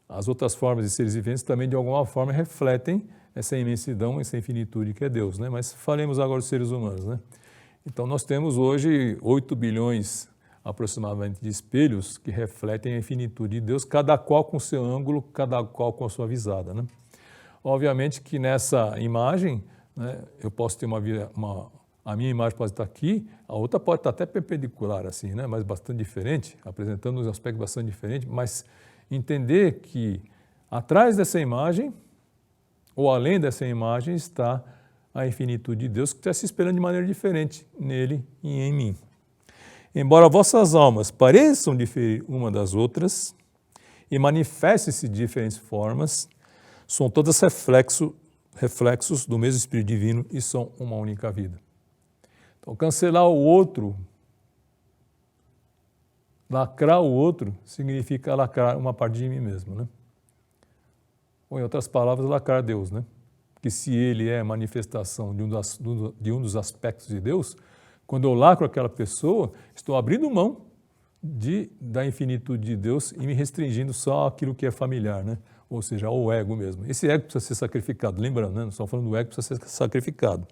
As outras formas de seres viventes também, de alguma forma, refletem essa imensidão, essa infinitude que é Deus, né? Mas falemos agora dos seres humanos, né? Então, nós temos hoje 8 bilhões aproximadamente de espelhos que refletem a infinitude de Deus, cada qual com seu ângulo, cada qual com a sua visada, né? Obviamente que nessa imagem, né, eu posso ter a minha imagem pode estar aqui, a outra pode estar até perpendicular assim, né, mas bastante diferente, apresentando um aspecto bastante diferente, mas entender que atrás dessa imagem, ou além dessa imagem, está a infinitude de Deus que está se esperando de maneira diferente nele e em mim. Embora vossas almas pareçam diferir uma das outras e manifestem-se de diferentes formas, são todas reflexos do mesmo Espírito Divino e são uma única vida. Então, cancelar o outro, lacrar o outro, significa lacrar uma parte de mim mesmo, né? Ou, em outras palavras, lacrar Deus, né? Que se ele é manifestação de um dos aspectos de Deus, quando eu lacro aquela pessoa, estou abrindo mão da infinitude de Deus e me restringindo só àquilo que é familiar, né? Ou seja, ao ego mesmo. Esse ego precisa ser sacrificado, lembrando, né? Não estamos falando do ego, precisa ser sacrificado.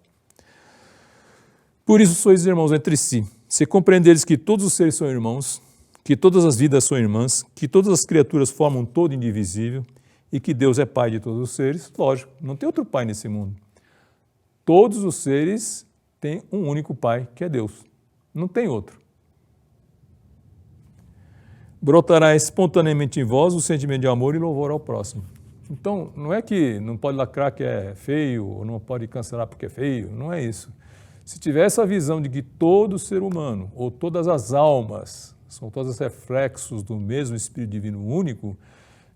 Por isso sois irmãos entre si. Se compreenderes que todos os seres são irmãos, que todas as vidas são irmãs, que todas as criaturas formam um todo indivisível e que Deus é Pai de todos os seres, lógico, não tem outro Pai nesse mundo. Todos os seres têm um único Pai, que é Deus. Não tem outro. Brotará espontaneamente em vós o sentimento de amor e louvor ao próximo. Então, não é que não pode lacrar que é feio, ou não pode cancelar porque é feio, não é isso. Se tiver essa visão de que todo ser humano, ou todas as almas, são todos reflexos do mesmo Espírito Divino único,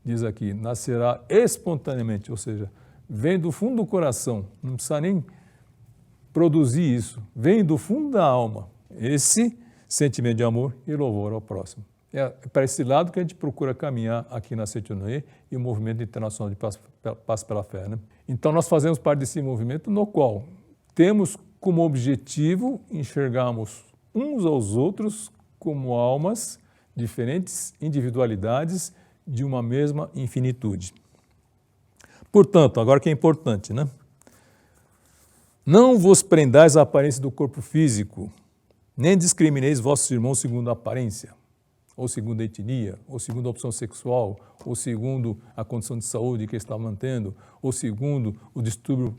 diz aqui, nascerá espontaneamente, ou seja, vem do fundo do coração, não precisa nem produzir isso, vem do fundo da alma, esse sentimento de amor e louvor ao próximo. É para esse lado que a gente procura caminhar aqui na CETUNOE e o Movimento Internacional de Paz pela Fé, né? Então, nós fazemos parte desse movimento no qual temos como objetivo enxergarmos uns aos outros como almas, diferentes individualidades de uma mesma infinitude. Portanto, agora que é importante, né? Não vos prendais à aparência do corpo físico, nem discrimineis vossos irmãos segundo a aparência, ou segundo a etnia, ou segundo a opção sexual, ou segundo a condição de saúde que ele está mantendo, ou segundo o distúrbio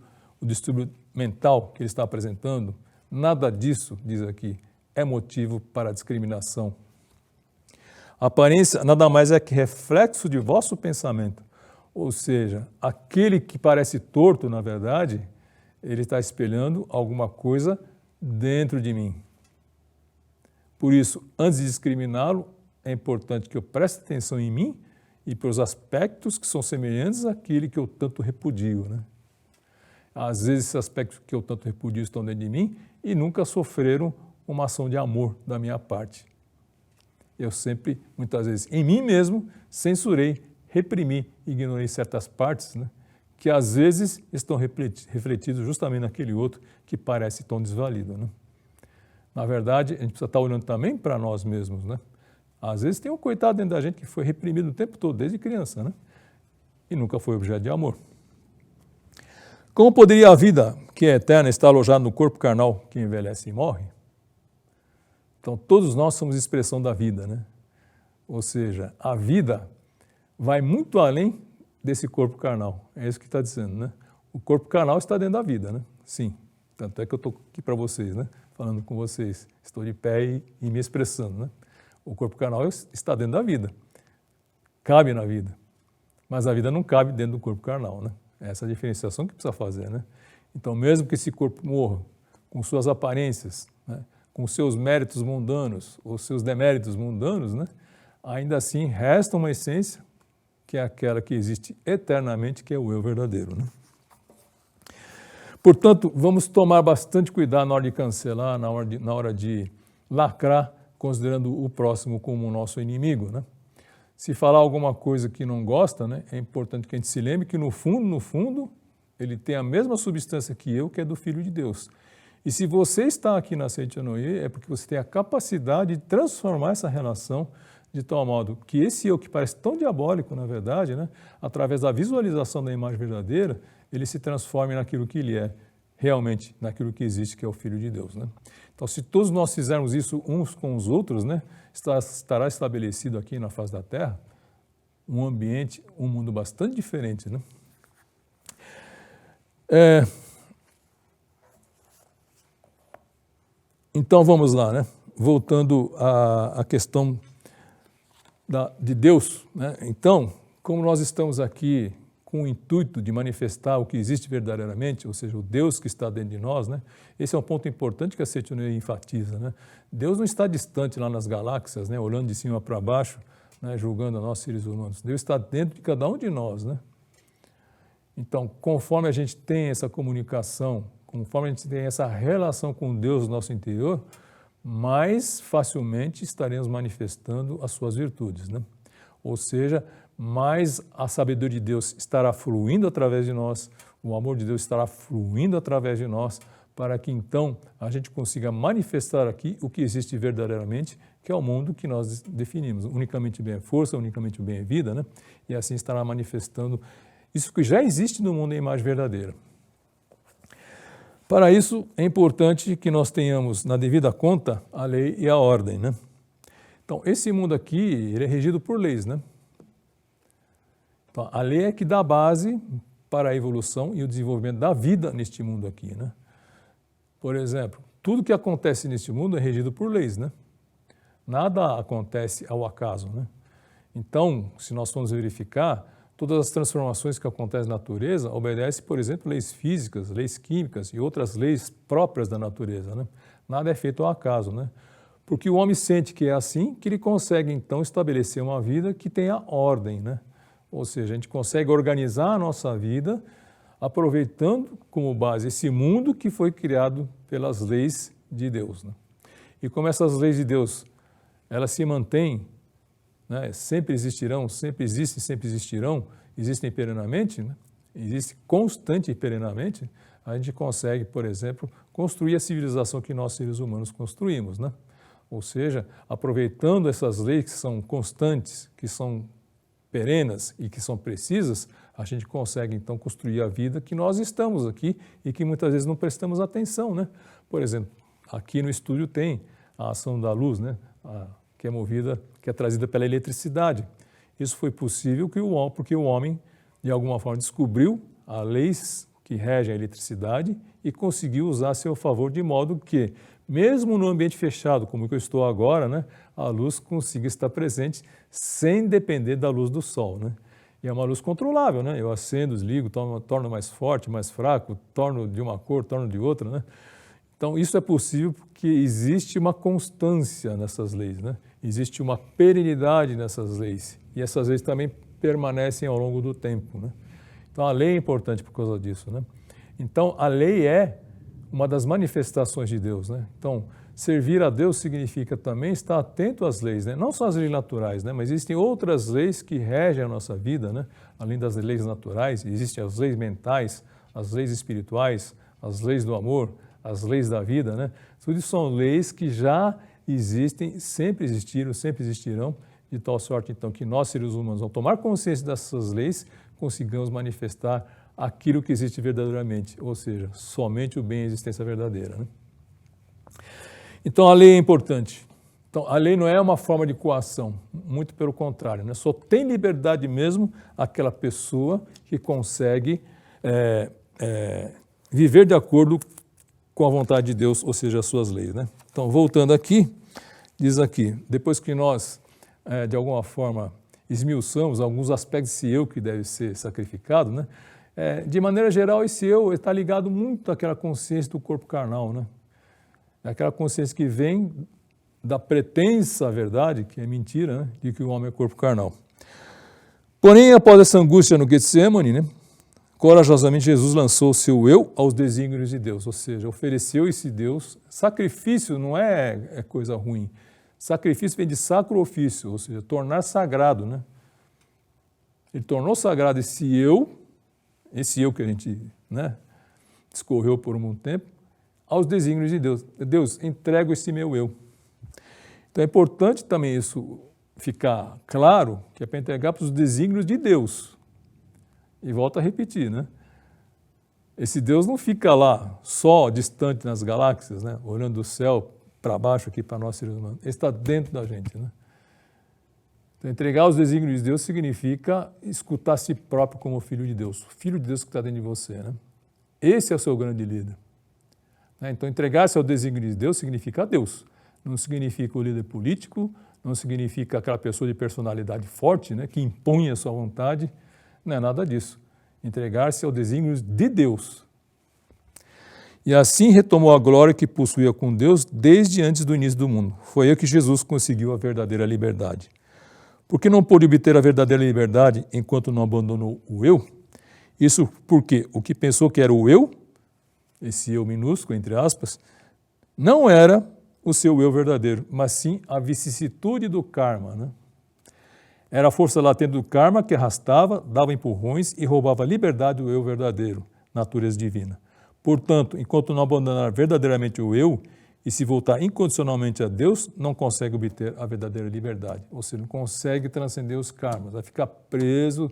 mental que ele está apresentando. Nada disso, diz aqui, é motivo para discriminação. A aparência nada mais é que reflexo de vosso pensamento, Ou seja, aquele que parece torto, na verdade, ele está espelhando alguma coisa dentro de mim. Por isso, antes de discriminá-lo, é importante que eu preste atenção em mim e para os aspectos que são semelhantes àquele que eu tanto repudio, né? Às vezes, esses aspectos que eu tanto repudio estão dentro de mim e nunca sofreram uma ação de amor da minha parte. Eu sempre, muitas vezes, em mim mesmo, censurei, reprimi, ignorei certas partes, né, que às vezes estão refletidos justamente naquele outro que parece tão desvalido, né? Na verdade, a gente precisa estar olhando também para nós mesmos, né? Às vezes tem um coitado dentro da gente que foi reprimido o tempo todo, desde criança, né? E nunca foi objeto de amor. Como poderia a vida, que é eterna, estar alojada no corpo carnal que envelhece e morre? Então, todos nós somos expressão da vida, né? Ou seja, a vida vai muito além desse corpo carnal. É isso que está dizendo, né? O corpo carnal está dentro da vida, né? Sim. Tanto é que eu estou aqui para vocês, né? Falando com vocês. Estou de pé e me expressando, né? O corpo carnal está dentro da vida. Cabe na vida. Mas a vida não cabe dentro do corpo carnal, né? Essa é a diferenciação que precisa fazer, né? Então, mesmo que esse corpo morra com suas aparências, né, com seus méritos mundanos ou seus deméritos mundanos, né, ainda assim resta uma essência que é aquela que existe eternamente, que é o eu verdadeiro, né? Portanto, vamos tomar bastante cuidado na hora de cancelar, na hora de lacrar, considerando o próximo como o nosso inimigo, né? Se falar alguma coisa que não gosta, né, é importante que a gente se lembre que no fundo, ele tem a mesma substância que eu, que é do Filho de Deus. E se você está aqui na Seitianoye, é porque você tem a capacidade de transformar essa relação de tal modo que esse eu que parece tão diabólico, na verdade, né, através da visualização da imagem verdadeira, ele se transforme naquilo que ele é, realmente naquilo que existe, que é o Filho de Deus, né? Então, se todos nós fizermos isso uns com os outros, né, estará estabelecido aqui na face da Terra um ambiente, um mundo bastante diferente, né? Então, vamos lá, né? Voltando à questão de Deus, né? Então, como nós estamos aqui com o intuito de manifestar o que existe verdadeiramente, ou seja, o Deus que está dentro de nós, né? Esse é um ponto importante que a Seitianoye enfatiza, né? Deus não está distante lá nas galáxias, né? Olhando de cima para baixo, né? Julgando a nós seres humanos. Deus está dentro de cada um de nós, né? Então, conforme a gente tem essa comunicação, conforme a gente tem essa relação com Deus no nosso interior, mais facilmente estaremos manifestando as suas virtudes, né? Ou seja, mais a sabedoria de Deus estará fluindo através de nós, o amor de Deus estará fluindo através de nós, para que então a gente consiga manifestar aqui o que existe verdadeiramente, que é o mundo que nós definimos. Unicamente bem é força, unicamente bem é vida, né? E assim estará manifestando isso que já existe no mundo em imagem verdadeira. Para isso, é importante que nós tenhamos na devida conta a lei e a ordem, né? Então, esse mundo aqui, ele é regido por leis, né? Então, a lei é que dá base para a evolução e o desenvolvimento da vida neste mundo aqui, né? Por exemplo, tudo que acontece neste mundo é regido por leis, né? Nada acontece ao acaso, né? Então, se nós formos verificar, todas as transformações que acontecem na natureza obedecem, por exemplo, leis físicas, leis químicas e outras leis próprias da natureza, né? Nada é feito ao acaso, né? Porque o homem sente que é assim que ele consegue, então, estabelecer uma vida que tenha ordem, né? Ou seja, a gente consegue organizar a nossa vida aproveitando como base esse mundo que foi criado pelas leis de Deus, né? E como essas leis de Deus, elas se mantêm, né, sempre existirão, sempre existem, sempre existirão, existem perenamente, né? Existe constante e perenamente, a gente consegue, por exemplo, construir a civilização que nós seres humanos construímos, né? Ou seja, aproveitando essas leis que são constantes, que são perenas e que são precisas, a gente consegue então construir a vida que nós estamos aqui e que muitas vezes não prestamos atenção, né? Por exemplo, aqui no estúdio tem a ação da luz, né? Que é movida, que é trazida pela eletricidade. Isso foi possível porque o homem, de alguma forma, descobriu as leis que regem a eletricidade e conseguiu usar a seu favor de modo que, mesmo no ambiente fechado, como que eu estou agora, né, a luz consiga estar presente sem depender da luz do sol, né? E é uma luz controlável, né? Eu acendo, desligo, torno mais forte, mais fraco, torno de uma cor, torno de outra, né? Então, isso é possível porque existe uma constância nessas leis, né? Existe uma perenidade nessas leis. E essas leis também permanecem ao longo do tempo, né? Então, a lei é importante por causa disso, né? Então, a lei é uma das manifestações de Deus, né? Então, servir a Deus significa também estar atento às leis, né? Não só as leis naturais, né? Mas existem outras leis que regem a nossa vida, né? Além das leis naturais, existem as leis mentais, as leis espirituais, as leis do amor, as leis da vida, né? Tudo isso são leis que já existem, sempre existiram, sempre existirão, de tal sorte, então, que nós, seres humanos, ao tomar consciência dessas leis, consigamos manifestar aquilo que existe verdadeiramente, ou seja, somente o bem e a existência verdadeira, né? Então, a lei é importante. Então, a lei não é uma forma de coação, muito pelo contrário, né? Só tem liberdade mesmo aquela pessoa que consegue viver de acordo com a vontade de Deus, ou seja, as suas leis, né? Então, voltando aqui, diz aqui, depois que nós, de alguma forma, esmiuçamos alguns aspectos desse eu que deve ser sacrificado, né? De maneira geral, esse eu está ligado muito àquela consciência do corpo carnal, né? É aquela consciência que vem da pretensa verdade, que é mentira, né? De que o homem é corpo carnal. Porém, após essa angústia no Getsemane, né? Corajosamente Jesus lançou o seu eu aos desígnios de Deus, ou seja, ofereceu esse Deus. Sacrifício não é coisa ruim. Sacrifício vem de sacro ofício, ou seja, tornar sagrado, né? Ele tornou sagrado esse eu que a gente, né, discorreu por um tempo, aos desígnios de Deus. Deus, entrego esse meu eu. Então é importante também isso ficar claro, que é para entregar para os desígnios de Deus. E volto a repetir, né? Esse Deus não fica lá só distante nas galáxias, né? Olhando do céu para baixo aqui para nós seres humanos. Ele está dentro da gente, né? Então, entregar os desígnios de Deus significa escutar a si próprio como filho de Deus. O filho de Deus que está dentro de você, né? Esse é o seu grande líder. Então, entregar-se ao desígnio de Deus significa a Deus. Não significa o líder político, não significa aquela pessoa de personalidade forte, né? Que impõe a sua vontade. Não é nada disso. Entregar-se aos desígnios de Deus. E assim retomou a glória que possuía com Deus desde antes do início do mundo. Foi aí que Jesus conseguiu a verdadeira liberdade. Por que não pôde obter a verdadeira liberdade enquanto não abandonou o eu? Isso porque o que pensou que era o eu, esse eu minúsculo, entre aspas, não era o seu eu verdadeiro, mas sim a vicissitude do karma, né? Era a força latente do karma que arrastava, dava empurrões e roubava a liberdade do eu verdadeiro, natureza divina. Portanto, enquanto não abandonar verdadeiramente o eu e se voltar incondicionalmente a Deus, não consegue obter a verdadeira liberdade. Ou seja, não consegue transcender os karmas, vai ficar preso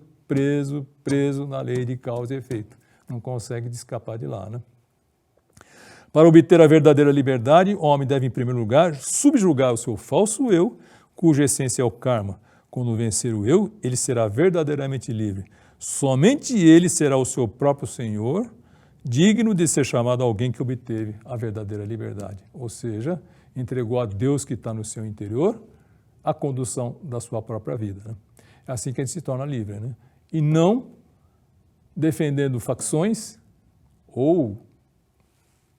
na lei de causa e efeito. Não consegue escapar de lá, né? Para obter a verdadeira liberdade, o homem deve, em primeiro lugar, subjugar o seu falso eu, cuja essência é o karma. Quando vencer o eu, ele será verdadeiramente livre. Somente ele será o seu próprio Senhor, digno de ser chamado alguém que obteve a verdadeira liberdade. Ou seja, entregou a Deus que está no seu interior a condução da sua própria vida, né? É assim que a gente se torna livre, né? E não defendendo facções ou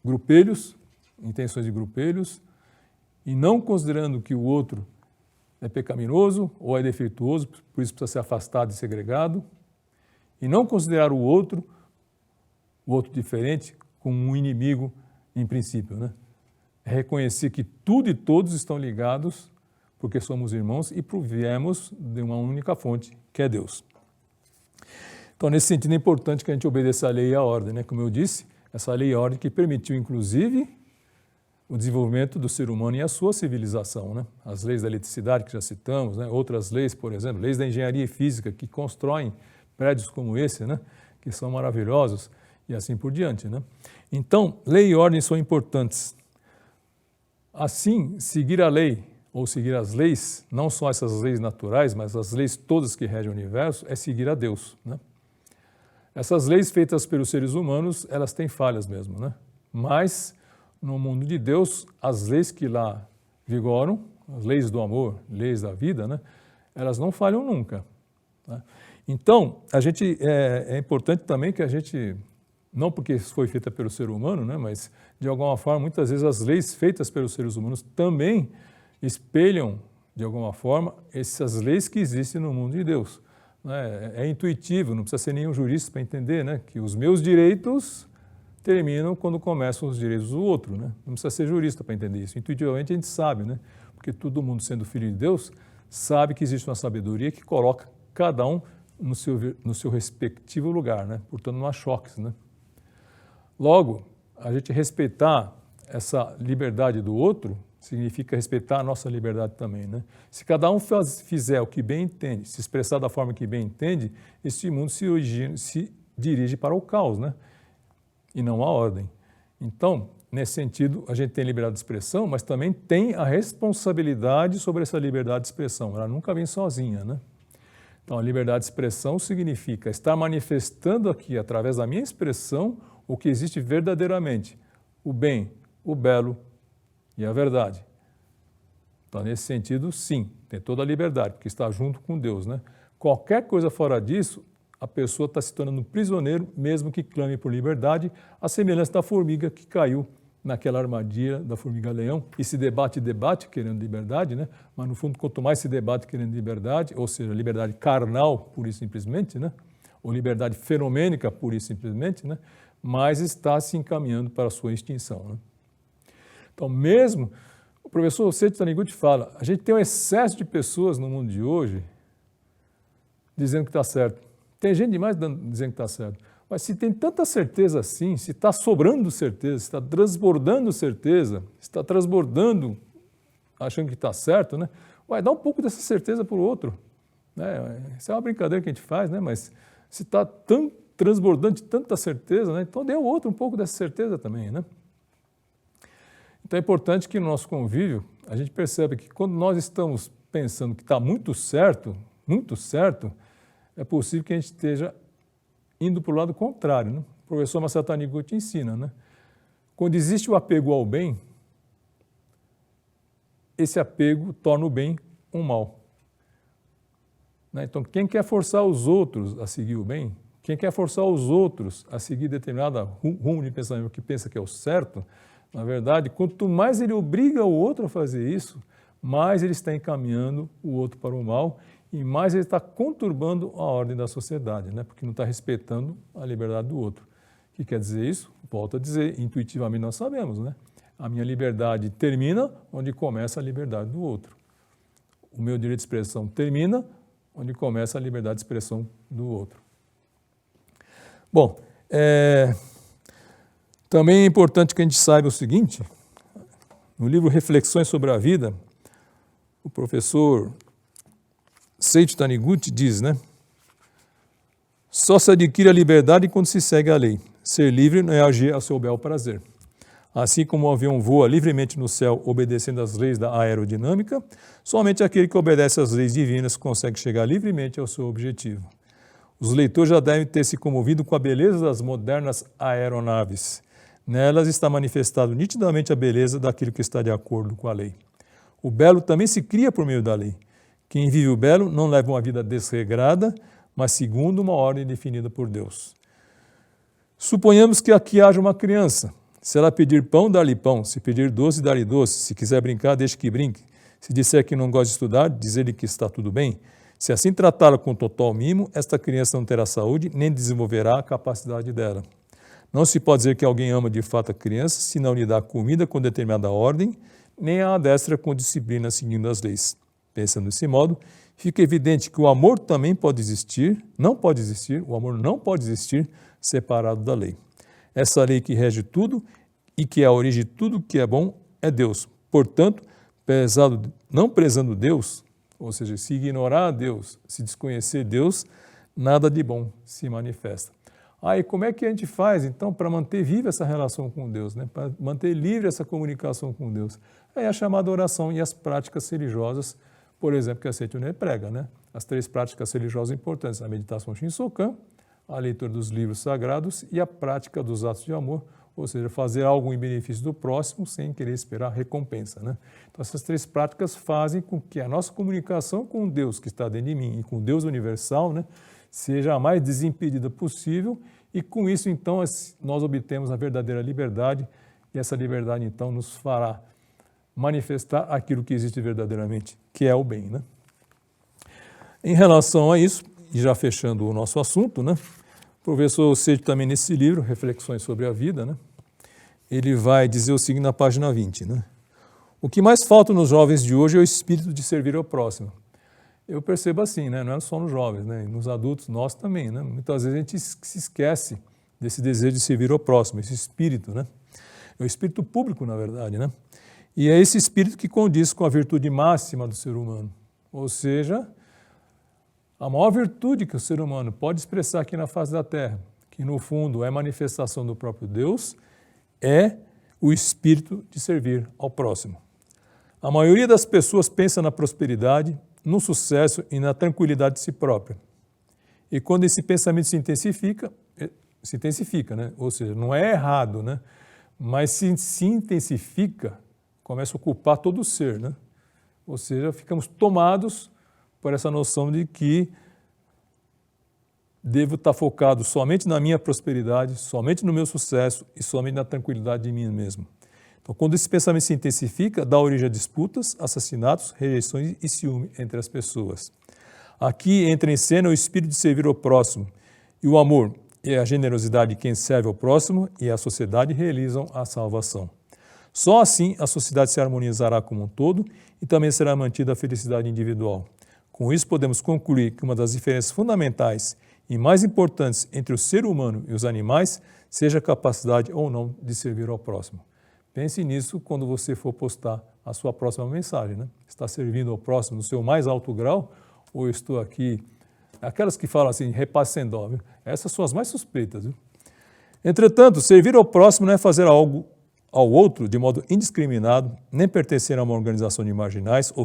grupelhos, intenções de grupelhos, e não considerando que o outro é pecaminoso ou é defeituoso, por isso precisa ser afastado e segregado, e não considerar o outro diferente, como um inimigo em princípio, né? É reconhecer que tudo e todos estão ligados porque somos irmãos e proviemos de uma única fonte, que é Deus. Então, nesse sentido, é importante que a gente obedeça a lei e a ordem, né? Como eu disse, essa lei e a ordem que permitiu, inclusive, o desenvolvimento do ser humano e a sua civilização, né? As leis da eletricidade que já citamos, né? Outras leis, por exemplo, leis da engenharia e física que constroem prédios como esse, né? Que são maravilhosos e assim por diante, né? Então, lei e ordem são importantes. Assim, seguir a lei ou seguir as leis, não só essas leis naturais, mas as leis todas que regem o universo, é seguir a Deus, né? Essas leis feitas pelos seres humanos, elas têm falhas mesmo, né? Mas no mundo de Deus, as leis que lá vigoram, as leis do amor, leis da vida, né? Elas não falham nunca, né? Então, é importante também que a gente, não porque isso foi feita pelo ser humano, né, mas de alguma forma, muitas vezes as leis feitas pelos seres humanos também espelham, de alguma forma, essas leis que existem no mundo de Deus. Né? É intuitivo, não precisa ser nenhum jurista para entender, né, que os meus direitos terminam quando começam os direitos do outro. Né? Não precisa ser jurista para entender isso. Intuitivamente a gente sabe, né? Porque todo mundo, sendo filho de Deus, sabe que existe uma sabedoria que coloca cada um no seu respectivo lugar, né? Portanto, não há choques. Né? Logo, a gente respeitar essa liberdade do outro significa respeitar a nossa liberdade também. Né? Se cada um fizer o que bem entende, se expressar da forma que bem entende, esse mundo se dirige para o caos, né? E não a ordem. Então, nesse sentido, a gente tem liberdade de expressão, mas também tem a responsabilidade sobre essa liberdade de expressão. Ela nunca vem sozinha, né? Então, a liberdade de expressão significa estar manifestando aqui, através da minha expressão, o que existe verdadeiramente, o bem, o belo e a verdade. Então, nesse sentido, sim, tem toda a liberdade, porque está junto com Deus, né? Qualquer coisa fora disso, a pessoa está se tornando prisioneiro, mesmo que clame por liberdade, a semelhança da formiga que caiu naquela armadilha da formiga-leão e se debate querendo liberdade, né? Mas no fundo, quanto mais se debate querendo liberdade, ou seja, liberdade carnal, pura e simplesmente, né? Ou liberdade fenomênica, pura e simplesmente, né? Mais está se encaminhando para a sua extinção. Né? Então, mesmo, o professor Seiichi Taniguchi fala, a gente tem um excesso de pessoas no mundo de hoje dizendo que está certo. Tem gente demais dizendo que está certo. Mas se tem tanta certeza assim, se está sobrando certeza, se está transbordando certeza, se está transbordando achando que está certo, né? Vai dar um pouco dessa certeza para o outro. Né? Isso é uma brincadeira que a gente faz, né? Mas se está tão transbordando de tanta certeza, né? Então dê ao outro um pouco dessa certeza também, né? Então é importante que no nosso convívio a gente perceba que quando nós estamos pensando que está muito certo, é possível que a gente esteja indo para o lado contrário. Né? O professor Masaru Taniguchi ensina, né? Quando existe o apego ao bem, esse apego torna o bem um mal. Né? Então, quem quer forçar os outros a seguir o bem, quem quer forçar os outros a seguir determinado rumo de pensamento que pensa que é o certo, na verdade, quanto mais ele obriga o outro a fazer isso, mais ele está encaminhando o outro para o mal e mais ele está conturbando a ordem da sociedade, né? Porque não está respeitando a liberdade do outro. O que quer dizer isso? Volto a dizer, intuitivamente nós sabemos, né? A minha liberdade termina onde começa a liberdade do outro. O meu direito de expressão termina onde começa a liberdade de expressão do outro. Bom, também é importante que a gente saiba o seguinte, no livro Reflexões sobre a Vida, o professor Seiichi Taniguchi diz, né? Só se adquire a liberdade quando se segue a lei. Ser livre não é agir a seu bel prazer. Assim como o avião voa livremente no céu obedecendo às leis da aerodinâmica, somente aquele que obedece às leis divinas consegue chegar livremente ao seu objetivo. Os leitores já devem ter se comovido com a beleza das modernas aeronaves. Nelas está manifestado nitidamente a beleza daquilo que está de acordo com a lei. O belo também se cria por meio da lei. Quem vive o belo não leva uma vida desregrada, mas segundo uma ordem definida por Deus. Suponhamos que aqui haja uma criança. Se ela pedir pão, dá-lhe pão. Se pedir doce, dá-lhe doce. Se quiser brincar, deixe que brinque. Se disser que não gosta de estudar, dizer-lhe que está tudo bem. Se assim tratá-la com total mimo, esta criança não terá saúde, nem desenvolverá a capacidade dela. Não se pode dizer que alguém ama de fato a criança se não lhe dá comida com determinada ordem, nem a adestra com disciplina seguindo as leis. Pensando desse modo, fica evidente que o amor também pode existir, o amor não pode existir separado da lei. Essa lei que rege tudo e que é a origem de tudo que é bom é Deus. Portanto, não prezando Deus, ou seja, se ignorar Deus, se desconhecer Deus, nada de bom se manifesta. E como é que a gente faz, então, para manter viva essa relação com Deus, né? Para manter livre essa comunicação com Deus? É a chamada oração e as práticas religiosas, por exemplo, que a Seiichi prega, né? As 3 práticas religiosas importantes, a meditação Shinsokan, a leitura dos livros sagrados e a prática dos atos de amor, ou seja, fazer algo em benefício do próximo sem querer esperar recompensa, né? Então, essas 3 práticas fazem com que a nossa comunicação com Deus que está dentro de mim e com Deus universal, né, seja a mais desimpedida possível e com isso, então, nós obtemos a verdadeira liberdade e essa liberdade, então, nos fará manifestar aquilo que existe verdadeiramente, que é o bem, né? Em relação a isso, e já fechando o nosso assunto, né? O professor Seixo também nesse livro, Reflexões sobre a Vida, né? Ele vai dizer o seguinte na página 20, né? O que mais falta nos jovens de hoje é o espírito de servir ao próximo. Eu percebo assim, né? Não é só nos jovens, né? Nos adultos, nós também, né? Muitas vezes a gente se esquece desse desejo de servir ao próximo, esse espírito, né? É o espírito público, na verdade, né? E é esse espírito que condiz com a virtude máxima do ser humano. Ou seja, a maior virtude que o ser humano pode expressar aqui na face da Terra, que no fundo é manifestação do próprio Deus, é o espírito de servir ao próximo. A maioria das pessoas pensa na prosperidade, no sucesso e na tranquilidade de si própria. E quando esse pensamento se intensifica, né? Ou seja, não é errado, né? Mas se intensifica, começa a ocupar todo o ser, né? Ou seja, ficamos tomados por essa noção de que devo estar focado somente na minha prosperidade, somente no meu sucesso e somente na tranquilidade de mim mesmo. Então, quando esse pensamento se intensifica, dá origem a disputas, assassinatos, rejeições e ciúme entre as pessoas. Aqui entra em cena o espírito de servir ao próximo e o amor e a generosidade de quem serve ao próximo e a sociedade realizam a salvação. Só assim a sociedade se harmonizará como um todo e também será mantida a felicidade individual. Com isso, podemos concluir que uma das diferenças fundamentais e mais importantes entre o ser humano e os animais seja a capacidade ou não de servir ao próximo. Pense nisso quando você for postar a sua próxima mensagem, né? Está servindo ao próximo no seu mais alto grau ou estou aqui... Aquelas que falam assim, repassendo, viu? Essas são as mais suspeitas, viu? Entretanto, servir ao próximo não é fazer algo ao outro de modo indiscriminado, nem pertencer a uma organização de marginais ou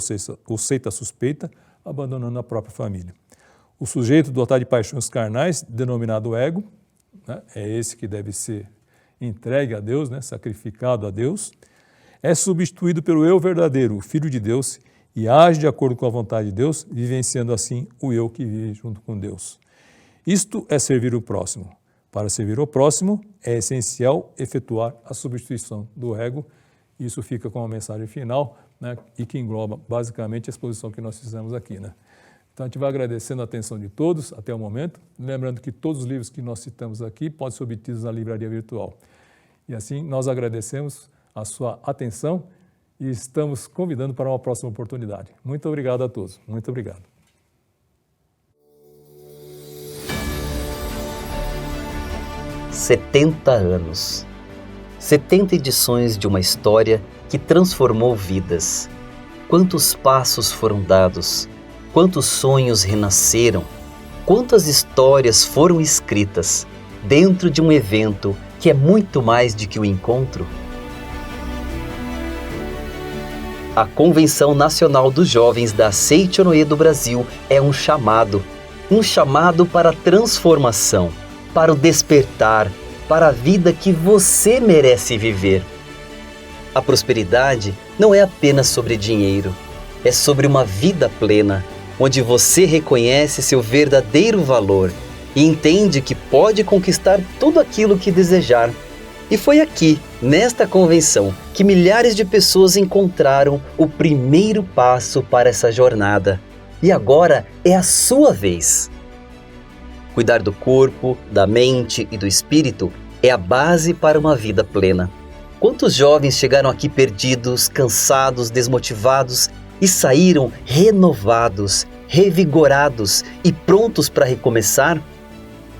seita suspeita, abandonando a própria família. O sujeito dotado de paixões carnais, denominado ego, né, é esse que deve ser entregue a Deus, né, sacrificado a Deus, é substituído pelo eu verdadeiro, o Filho de Deus, e age de acordo com a vontade de Deus, vivenciando assim o eu que vive junto com Deus. Isto é servir o próximo. Para servir o próximo, é essencial efetuar a substituição do ego. Isso fica com a mensagem final, né, e que engloba basicamente a exposição que nós fizemos aqui, né? Então, a gente vai agradecendo a atenção de todos até o momento, lembrando que todos os livros que nós citamos aqui podem ser obtidos na livraria virtual. E assim, nós agradecemos a sua atenção e estamos convidando para uma próxima oportunidade. Muito obrigado a todos. Muito obrigado. "70 anos. 70 edições de uma história que transformou vidas. Quantos passos foram dados? Quantos sonhos renasceram? Quantas histórias foram escritas dentro de um evento que é muito mais do que o encontro?" A Convenção Nacional dos Jovens da Seichonoye do Brasil é um chamado para a transformação, para o despertar, para a vida que você merece viver. A prosperidade não é apenas sobre dinheiro, é sobre uma vida plena, onde você reconhece seu verdadeiro valor e entende que pode conquistar tudo aquilo que desejar. E foi aqui, nesta convenção, que milhares de pessoas encontraram o primeiro passo para essa jornada. E agora é a sua vez. Cuidar do corpo, da mente e do espírito é a base para uma vida plena. Quantos jovens chegaram aqui perdidos, cansados, desmotivados e saíram renovados, revigorados e prontos para recomeçar?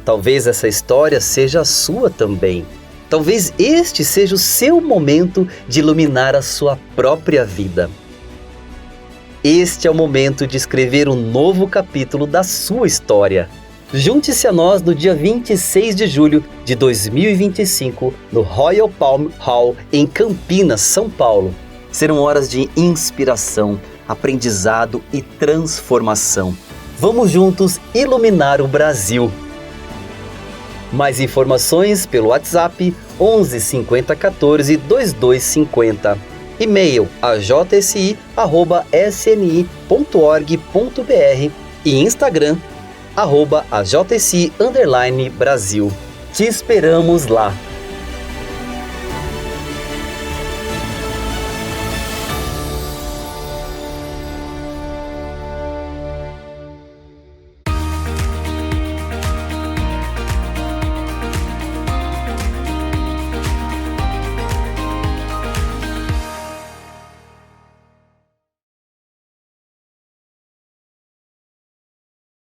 Talvez essa história seja a sua também. Talvez este seja o seu momento de iluminar a sua própria vida. Este é o momento de escrever um novo capítulo da sua história. Junte-se a nós no dia 26 de julho de 2025, no Royal Palm Hall, em Campinas, São Paulo. Serão horas de inspiração, aprendizado e transformação. Vamos juntos iluminar o Brasil. Mais informações pelo WhatsApp 11 50 14 2250. E-mail ajsi@sni.org.br e Instagram @ajsi_brasil. Te esperamos lá!